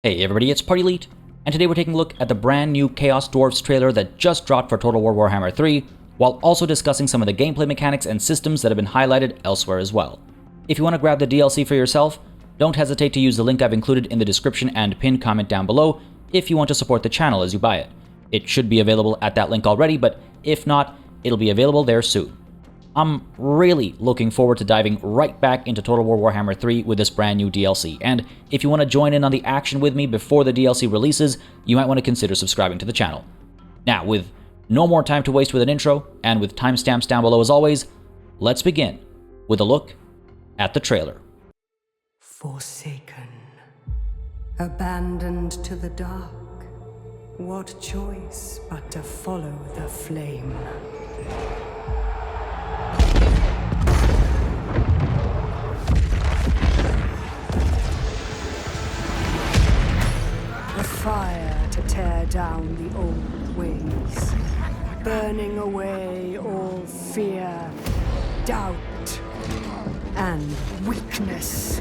Hey everybody, it's Party Elite, and today we're taking a look at the brand new Chaos Dwarfs trailer that just dropped for Total War Warhammer 3, while also discussing some of the gameplay mechanics and systems that have been highlighted elsewhere as well. If you want to grab the DLC for yourself, don't hesitate to use the link I've included in the description and pinned comment down below if you want to support the channel as you buy it. It should be available at that link already, but if not, it'll be available there soon. I'm really looking forward to diving right back into Total War Warhammer 3 with this brand new DLC, and if you want to join in on the action with me before the DLC releases, you might want to consider subscribing to the channel. Now, with no more time to waste with an intro, and with timestamps down below as always, let's begin with a look at the trailer. Forsaken, abandoned to the dark, what choice but to follow the flame? The fire to tear down the old ways, burning away all fear, doubt, and weakness.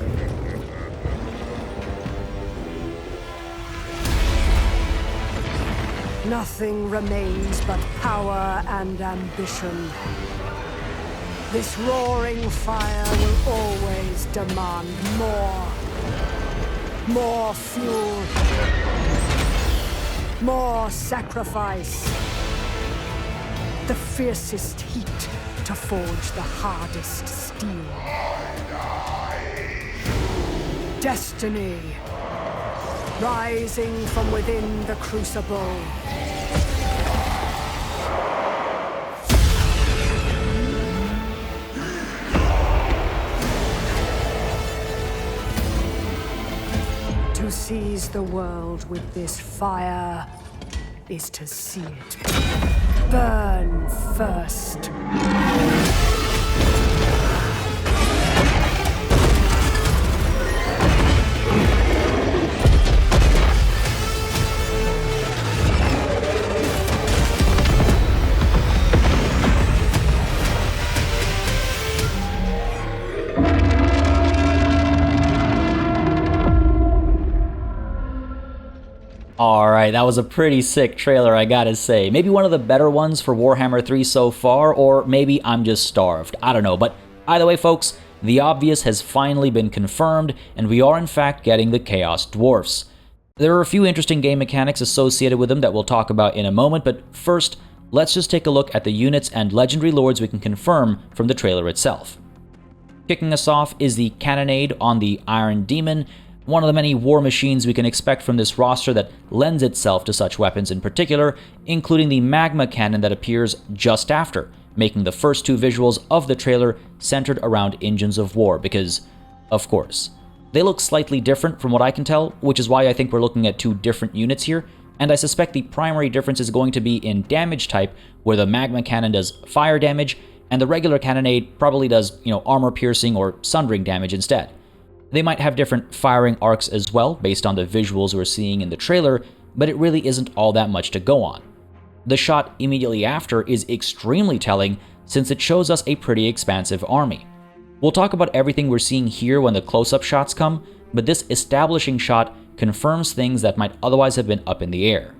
Nothing remains but power and ambition. This roaring fire will always demand more. More fuel. More sacrifice. The fiercest heat to forge the hardest steel. Destiny. Rising from within the crucible. To seize the world with this fire is to see it burn first. Alright, that was a pretty sick trailer, I gotta say. Maybe one of the better ones for Warhammer 3 so far, or maybe I'm just starved. I don't know, but either way, folks, the obvious has finally been confirmed, and we are in fact getting the Chaos Dwarfs. There are a few interesting game mechanics associated with them that we'll talk about in a moment, but first, let's just take a look at the units and legendary lords we can confirm from the trailer itself. Kicking us off is the Cannonade on the Iron Demon, one of the many war machines we can expect from this roster that lends itself to such weapons in particular, including the magma cannon that appears just after, making the first two visuals of the trailer centered around engines of war because, of course, they look slightly different from what I can tell, which is why I think we're looking at two different units here, and I suspect the primary difference is going to be in damage type, where the magma cannon does fire damage, and the regular cannonade probably does, armor piercing or sundering damage instead. They might have different firing arcs as well, based on the visuals we're seeing in the trailer, but it really isn't all that much to go on. The shot immediately after is extremely telling, since it shows us a pretty expansive army. We'll talk about everything we're seeing here when the close-up shots come, but this establishing shot confirms things that might otherwise have been up in the air.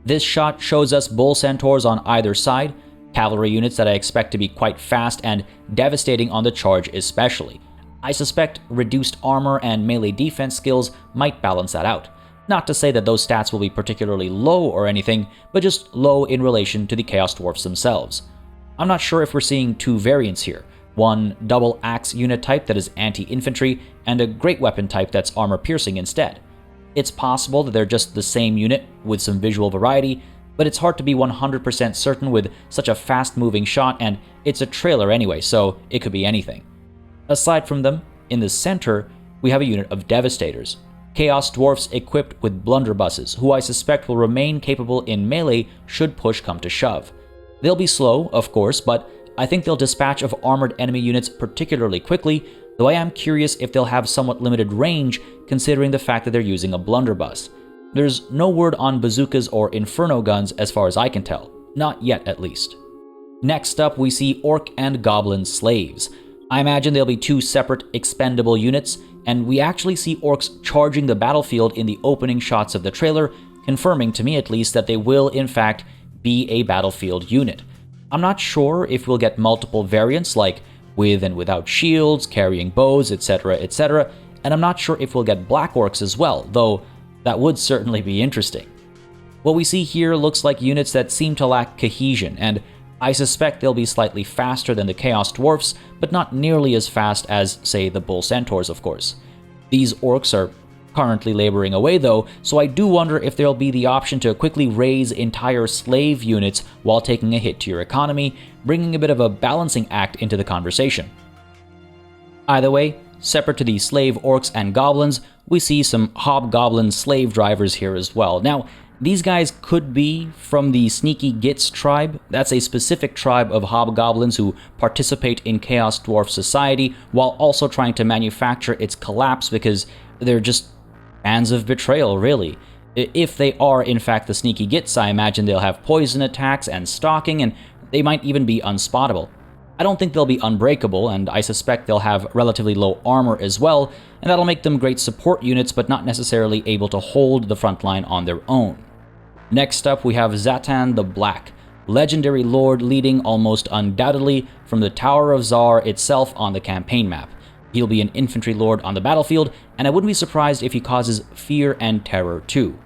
This shot shows us bull centaurs on either side, cavalry units that I expect to be quite fast and devastating on the charge especially. I suspect reduced armor and melee defense skills might balance that out. Not to say that those stats will be particularly low or anything, but just low in relation to the Chaos Dwarfs themselves. I'm not sure if we're seeing two variants here, one double axe unit type that is anti-infantry, and a great weapon type that's armor piercing instead. It's possible that they're just the same unit with some visual variety, but it's hard to be 100% certain with such a fast-moving shot, and it's a trailer anyway, so it could be anything. Aside from them, in the center, we have a unit of Devastators, Chaos Dwarfs equipped with blunderbusses, who I suspect will remain capable in melee should push come to shove. They'll be slow, of course, but I think they'll dispatch of armored enemy units particularly quickly, though I am curious if they'll have somewhat limited range considering the fact that they're using a blunderbuss. There's no word on bazookas or inferno guns as far as I can tell, not yet at least. Next up, we see Orc and Goblin Slaves. I imagine they'll be two separate expendable units, and we actually see orcs charging the battlefield in the opening shots of the trailer, confirming to me at least that they will in fact be a battlefield unit. I'm not sure if we'll get multiple variants like with and without shields, carrying bows, etc, etc, and I'm not sure if we'll get black orcs as well, though that would certainly be interesting. What we see here looks like units that seem to lack cohesion, and I suspect they'll be slightly faster than the Chaos Dwarfs, but not nearly as fast as, say, the Bull Centaurs, of course. These orcs are currently laboring away though, so I do wonder if there'll be the option to quickly raise entire slave units while taking a hit to your economy, bringing a bit of a balancing act into the conversation. Either way, separate to the slave orcs and goblins, we see some hobgoblin slave drivers here as well. Now, these guys could be from the Sneaky Gits tribe. That's a specific tribe of hobgoblins who participate in Chaos Dwarf society while also trying to manufacture its collapse because they're just fans of betrayal, really. If they are in fact the Sneaky Gits, I imagine they'll have poison attacks and stalking, and they might even be unspottable. I don't think they'll be unbreakable, and I suspect they'll have relatively low armor as well, and that'll make them great support units but not necessarily able to hold the front line on their own. Next up, we have Zhatan the Black, legendary lord leading almost undoubtedly from the Tower of Zar itself on the campaign map. He'll be an infantry lord on the battlefield, and I wouldn't be surprised if he causes fear and terror too.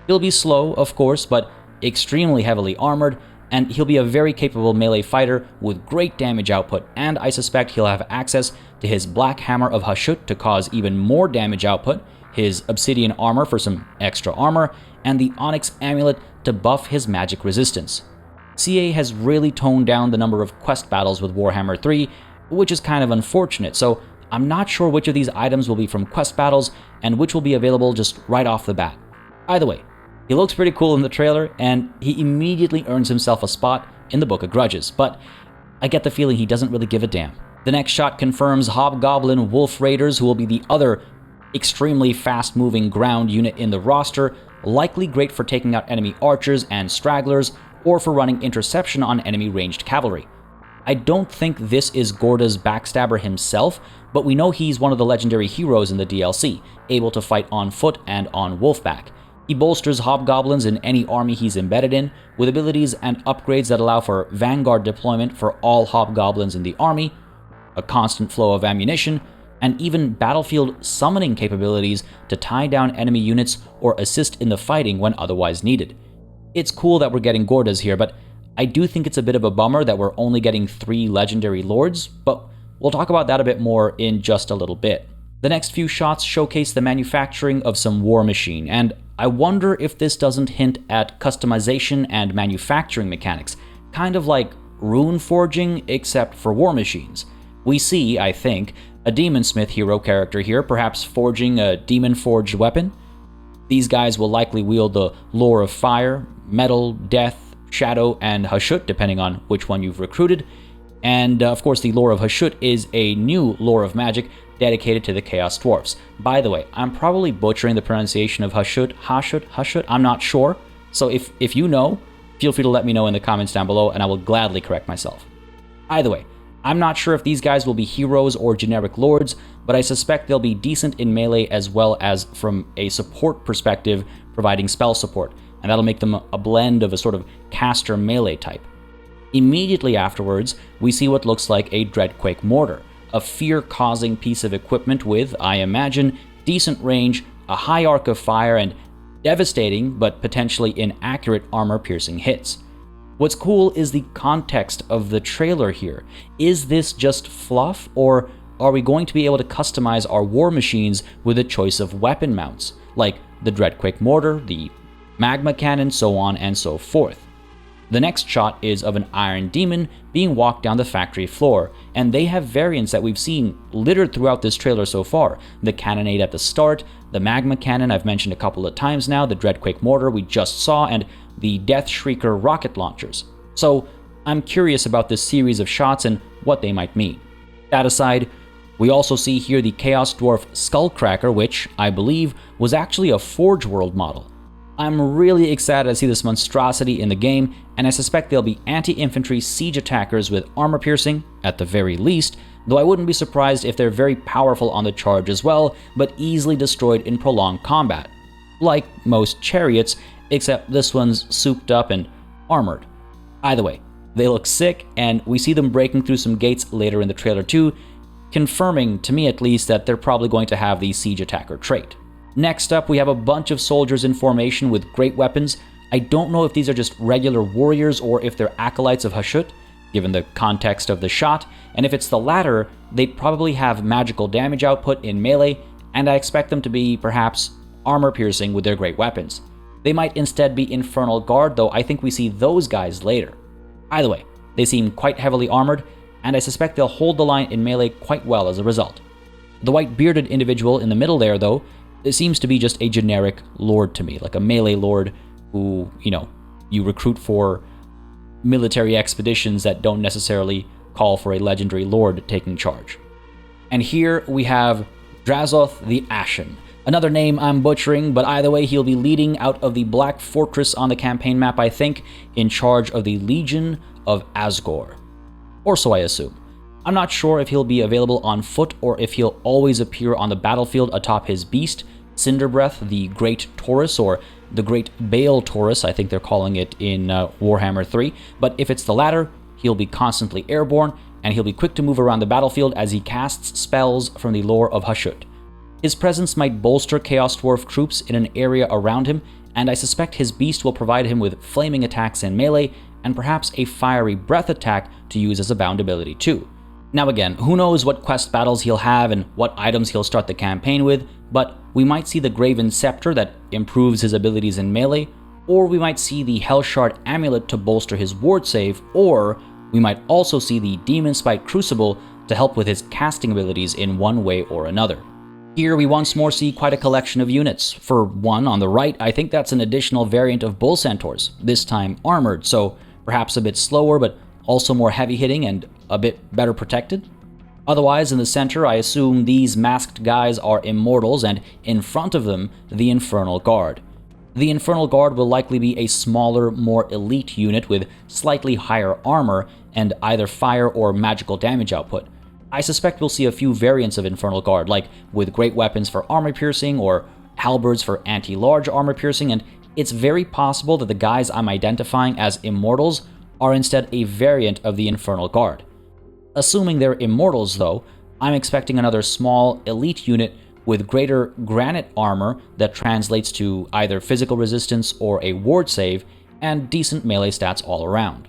He'll be slow, of course, but extremely heavily armored, and he'll be a very capable melee fighter with great damage output, and I suspect he'll have access to his Black Hammer of Hashut to cause even more damage output, his Obsidian Armor for some extra armor, and the Onyx Amulet to buff his magic resistance. CA has really toned down the number of quest battles with Warhammer 3, which is kind of unfortunate, so I'm not sure which of these items will be from quest battles and which will be available just right off the bat. Either way, he looks pretty cool in the trailer, and he immediately earns himself a spot in the Book of Grudges, but I get the feeling he doesn't really give a damn. The next shot confirms Hobgoblin Wolf Raiders, who will be the other extremely fast-moving ground unit in the roster, likely great for taking out enemy archers and stragglers, or for running interception on enemy ranged cavalry. I don't think this is Gorda's Backstabber himself, but we know he's one of the legendary heroes in the DLC, able to fight on foot and on wolfback. He bolsters hobgoblins in any army he's embedded in, with abilities and upgrades that allow for vanguard deployment for all hobgoblins in the army, a constant flow of ammunition, and even battlefield summoning capabilities to tie down enemy units or assist in the fighting when otherwise needed. It's cool that we're getting Gordas here, but I do think it's a bit of a bummer that we're only getting 3 legendary lords, but we'll talk about that a bit more in just a little bit. The next few shots showcase the manufacturing of some war machine, and I wonder if this doesn't hint at customization and manufacturing mechanics, kind of like rune forging except for war machines. We see, I think, a Demonsmith hero character here, perhaps forging a demon-forged weapon. These guys will likely wield the lore of fire, metal, death, shadow, and Hashut, depending on which one you've recruited. And of course, the lore of Hashut is a new lore of magic dedicated to the Chaos Dwarfs. By the way, I'm probably butchering the pronunciation of Hashut, I'm not sure. So if you know, feel free to let me know in the comments down below, and I will gladly correct myself. Either way, I'm not sure if these guys will be heroes or generic lords, but I suspect they'll be decent in melee as well as from a support perspective, providing spell support, and that'll make them a blend of a sort of caster melee type. Immediately afterwards, we see what looks like a Dreadquake Mortar, a fear-causing piece of equipment with, I imagine, decent range, a high arc of fire, and devastating but potentially inaccurate armor-piercing hits. What's cool is the context of the trailer here. Is this just fluff, or are we going to be able to customize our war machines with a choice of weapon mounts, like the Dreadquake Mortar, the Magma Cannon, so on and so forth? The next shot is of an Iron Demon being walked down the factory floor, and they have variants that we've seen littered throughout this trailer so far. The Cannonade at the start, the Magma Cannon I've mentioned a couple of times now, the Dreadquake Mortar we just saw, and the Death Shrieker rocket launchers. So I'm curious about this series of shots and what they might mean. That aside, we also see here the Chaos Dwarf Skullcracker, which, I believe, was actually a Forge World model. I'm really excited to see this monstrosity in the game, and I suspect they'll be anti-infantry siege attackers with armor piercing, at the very least, though I wouldn't be surprised if they're very powerful on the charge as well, but easily destroyed in prolonged combat. Like most chariots, except this one's souped up and armored. Either way, they look sick, and we see them breaking through some gates later in the trailer too, confirming, to me at least, that they're probably going to have the siege attacker trait. Next up, we have a bunch of soldiers in formation with great weapons. I don't know if these are just regular warriors or if they're acolytes of Hashut, given the context of the shot, and if it's the latter, they'd probably have magical damage output in melee, and I expect them to be, perhaps, armor-piercing with their great weapons. They might instead be Infernal Guard, though I think we see those guys later. Either way, they seem quite heavily armored, and I suspect they'll hold the line in melee quite well as a result. The white-bearded individual in the middle there, though, it seems to be just a generic lord to me, like a melee lord who, you recruit for military expeditions that don't necessarily call for a legendary lord taking charge. And here we have Drazhoath the Ashen. Another name I'm butchering, but either way, he'll be leading out of the Black Fortress on the campaign map, I think, in charge of the Legion of Asgore. Or so I assume. I'm not sure if he'll be available on foot or if he'll always appear on the battlefield atop his beast, Cinderbreath, the Great Taurus, or the Great Bale Taurus, I think they're calling it in Warhammer 3, but if it's the latter, he'll be constantly airborne, and he'll be quick to move around the battlefield as he casts spells from the lore of Hashut. His presence might bolster Chaos Dwarf troops in an area around him, and I suspect his beast will provide him with flaming attacks in melee, and perhaps a fiery breath attack to use as a bound ability too. Now again, who knows what quest battles he'll have and what items he'll start the campaign with, but we might see the Graven Scepter that improves his abilities in melee, or we might see the Hellshard Amulet to bolster his ward save, or we might also see the Demon Spike Crucible to help with his casting abilities in one way or another. Here we once more see quite a collection of units. For one, on the right, I think that's an additional variant of Bull Centaurs, this time armored, so perhaps a bit slower but also more heavy-hitting and a bit better protected. Otherwise, in the center, I assume these masked guys are immortals, and in front of them, the Infernal Guard. The Infernal Guard will likely be a smaller, more elite unit with slightly higher armor and either fire or magical damage output. I suspect we'll see a few variants of Infernal Guard, like with great weapons for armor piercing or halberds for anti-large armor piercing, and it's very possible that the guys I'm identifying as immortals are instead a variant of the Infernal Guard. Assuming they're immortals, though, I'm expecting another small elite unit with greater granite armor that translates to either physical resistance or a ward save, and decent melee stats all around.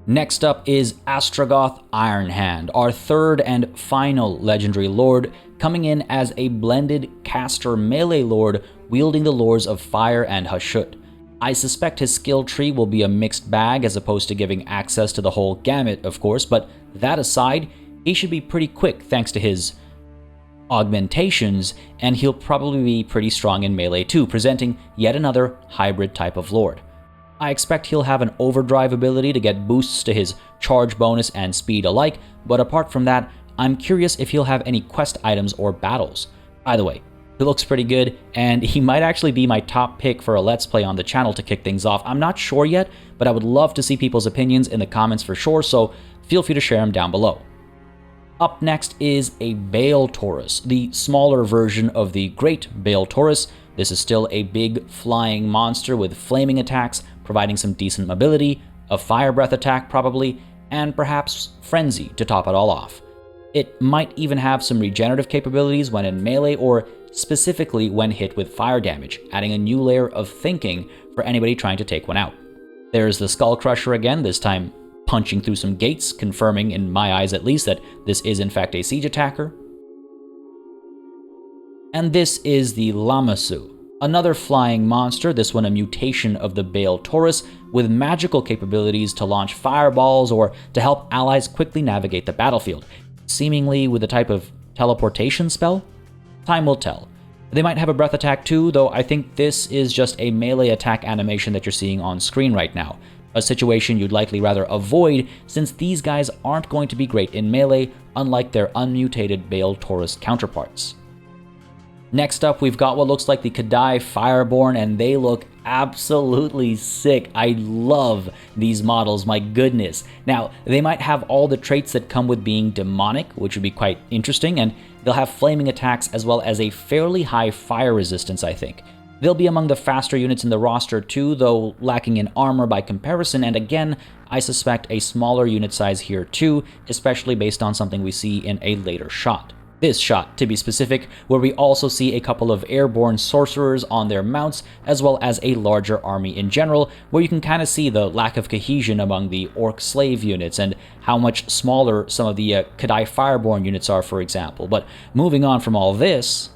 Next up is Astragoth Ironhand, our third and final legendary lord, coming in as a blended caster melee lord wielding the lores of Fire and Hashut. I suspect his skill tree will be a mixed bag as opposed to giving access to the whole gamut, of course, but that aside, he should be pretty quick thanks to his augmentations, and he'll probably be pretty strong in melee too, presenting yet another hybrid type of lord. I expect he'll have an overdrive ability to get boosts to his charge bonus and speed alike, but apart from that, I'm curious if he'll have any quest items or battles. Either way, he looks pretty good, and he might actually be my top pick for a Let's Play on the channel to kick things off. I'm not sure yet, but I would love to see people's opinions in the comments for sure, so feel free to share them down below. Up next is a Bale Taurus, the smaller version of the Great Bale Taurus. This is still a big flying monster with flaming attacks, providing some decent mobility, a fire breath attack probably, and perhaps Frenzy to top it all off. It might even have some regenerative capabilities when in melee or specifically when hit with fire damage, adding a new layer of thinking for anybody trying to take one out. There's the Skull Crusher again, this time punching through some gates, confirming, in my eyes at least, that this is in fact a siege attacker. And this is the Lamassu, another flying monster, this one a mutation of the Bale Taurus, with magical capabilities to launch fireballs or to help allies quickly navigate the battlefield, seemingly with a type of teleportation spell? Time will tell. They might have a breath attack too, though I think this is just a melee attack animation that you're seeing on screen right now, a situation you'd likely rather avoid since these guys aren't going to be great in melee, unlike their unmutated Bale Taurus counterparts. Next up, we've got what looks like the Kadai Fireborn, and they look absolutely sick. I love these models, my goodness. Now, they might have all the traits that come with being demonic, which would be quite interesting, and they'll have flaming attacks as well as a fairly high fire resistance, I think. They'll be among the faster units in the roster too, though lacking in armor by comparison, and again, I suspect a smaller unit size here too, especially based on something we see in a later shot. This shot, to be specific, where we also see a couple of airborne sorcerers on their mounts, as well as a larger army in general, where you can kind of see the lack of cohesion among the orc slave units and how much smaller some of the Kadai Fireborn units are, for example. But moving on from all this,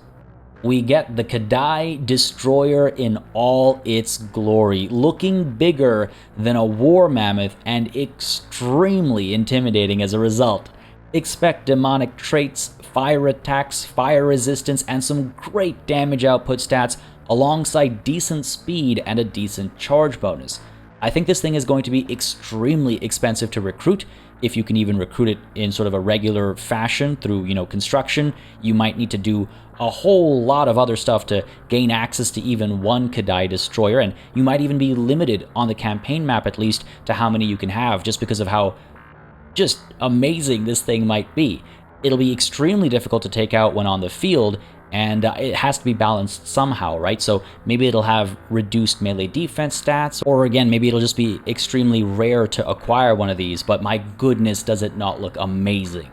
we get the Kadai Destroyer in all its glory, looking bigger than a war mammoth and extremely intimidating as a result. Expect demonic traits, fire attacks, fire resistance, and some great damage output stats alongside decent speed and a decent charge bonus. I think this thing is going to be extremely expensive to recruit. If you can even recruit it in sort of a regular fashion through, construction, you might need to do a whole lot of other stuff to gain access to even one Kadai Destroyer, and you might even be limited on the campaign map at least to how many you can have just because of how just amazing this thing might be. It'll be extremely difficult to take out when on the field, and it has to be balanced somehow, right? So maybe it'll have reduced melee defense stats, or again, maybe it'll just be extremely rare to acquire one of these, but my goodness, does it not look amazing.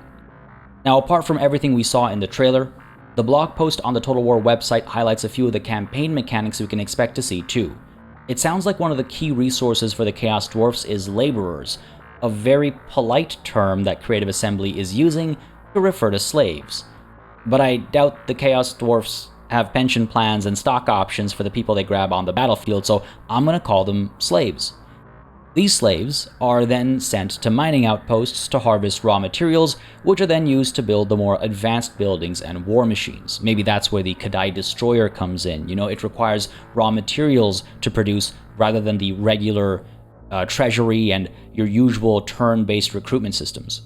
Now, apart from everything we saw in the trailer, the blog post on the Total War website highlights a few of the campaign mechanics we can expect to see too. It sounds like one of the key resources for the Chaos Dwarfs is laborers, a very polite term that Creative Assembly is using to refer to slaves. But I doubt the Chaos Dwarfs have pension plans and stock options for the people they grab on the battlefield, so I'm gonna call them slaves. These slaves are then sent to mining outposts to harvest raw materials, which are then used to build the more advanced buildings and war machines. Maybe that's where the Kadai Destroyer comes in. It requires raw materials to produce rather than the regular treasury and your usual turn-based recruitment systems.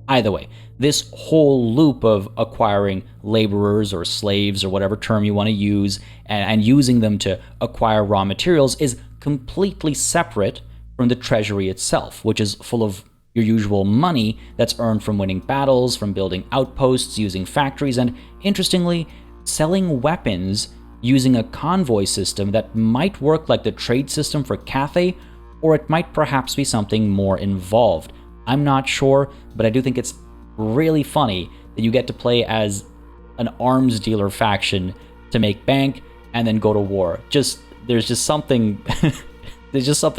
Either way, this whole loop of acquiring laborers or slaves or whatever term you want to use and using them to acquire raw materials is completely separate from the treasury itself, which is full of your usual money that's earned from winning battles, from building outposts, using factories, and interestingly, selling weapons using a convoy system that might work like the trade system for Cathay, or it might perhaps be something more involved. I'm not sure, but I do think it's really funny that you get to play as an arms dealer faction to make bank and then go to war. There's just something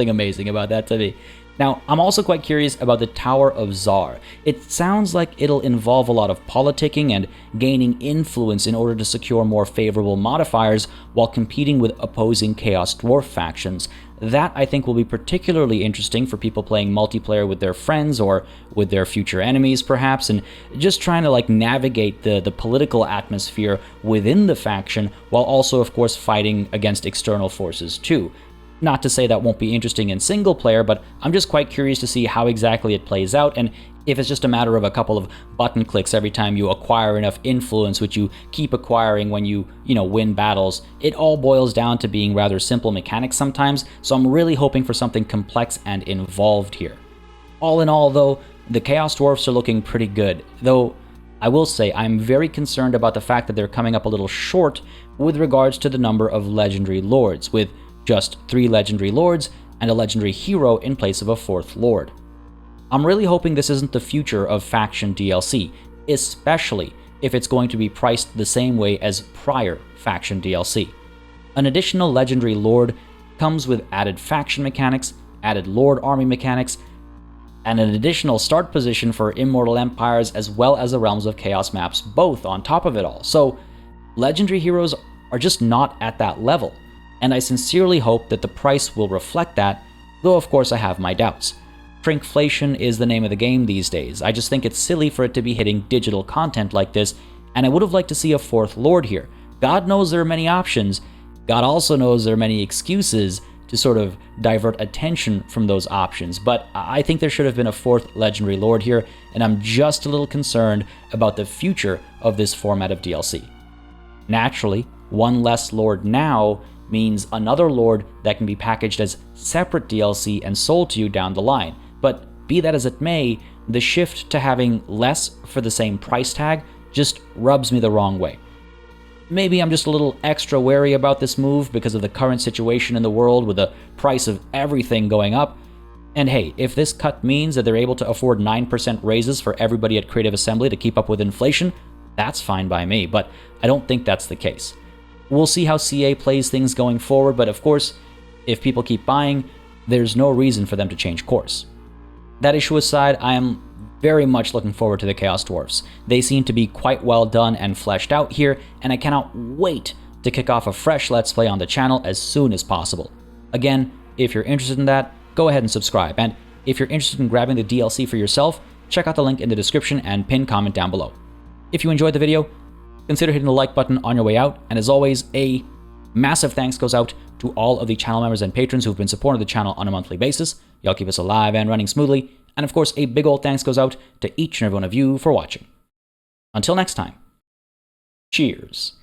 amazing about that to me. Now, I'm also quite curious about the Tower of Tsar. It sounds like it'll involve a lot of politicking and gaining influence in order to secure more favorable modifiers while competing with opposing Chaos Dwarf factions. That, I think, will be particularly interesting for people playing multiplayer with their friends or with their future enemies, perhaps, and just trying to navigate the political atmosphere within the faction while also, of course, fighting against external forces too. Not to say that won't be interesting in single player, but I'm just quite curious to see how exactly it plays out, and if it's just a matter of a couple of button clicks every time you acquire enough influence, which you keep acquiring when you win battles. It all boils down to being rather simple mechanics sometimes, so I'm really hoping for something complex and involved here. All in all, though, the Chaos Dwarfs are looking pretty good, though I will say I'm very concerned about the fact that they're coming up a little short with regards to the number of legendary lords, with just 3 legendary lords and a legendary hero in place of a 4th lord. I'm really hoping this isn't the future of faction DLC, especially if it's going to be priced the same way as prior faction DLC. An additional legendary lord comes with added faction mechanics, added lord army mechanics, and an additional start position for Immortal Empires as well as the Realms of Chaos maps, both on top of it all. So legendary heroes are just not at that level, and I sincerely hope that the price will reflect that, though of course I have my doubts. Shrinkflation is the name of the game these days. I just think it's silly for it to be hitting digital content like this, and I would have liked to see a 4th lord here. God knows there are many options. God also knows there are many excuses to sort of divert attention from those options, but I think there should have been a 4th legendary lord here, and I'm just a little concerned about the future of this format of DLC. Naturally, one less lord now means another lord that can be packaged as separate DLC and sold to you down the line. But be that as it may, the shift to having less for the same price tag just rubs me the wrong way. Maybe I'm just a little extra wary about this move because of the current situation in the world with the price of everything going up. And hey, if this cut means that they're able to afford 9% raises for everybody at Creative Assembly to keep up with inflation, that's fine by me, but I don't think that's the case. We'll see how CA plays things going forward, but of course, if people keep buying, there's no reason for them to change course. That issue aside, I am very much looking forward to the Chaos Dwarfs. They seem to be quite well done and fleshed out here, and I cannot wait to kick off a fresh Let's Play on the channel as soon as possible. Again, if you're interested in that, go ahead and subscribe, and if you're interested in grabbing the DLC for yourself, check out the link in the description and pinned comment down below. If you enjoyed the video, consider hitting the like button on your way out, and as always, a massive thanks goes out to all of the channel members and patrons who've been supporting the channel on a monthly basis. Y'all keep us alive and running smoothly, and of course, a big old thanks goes out to each and every one of you for watching. Until next time, cheers.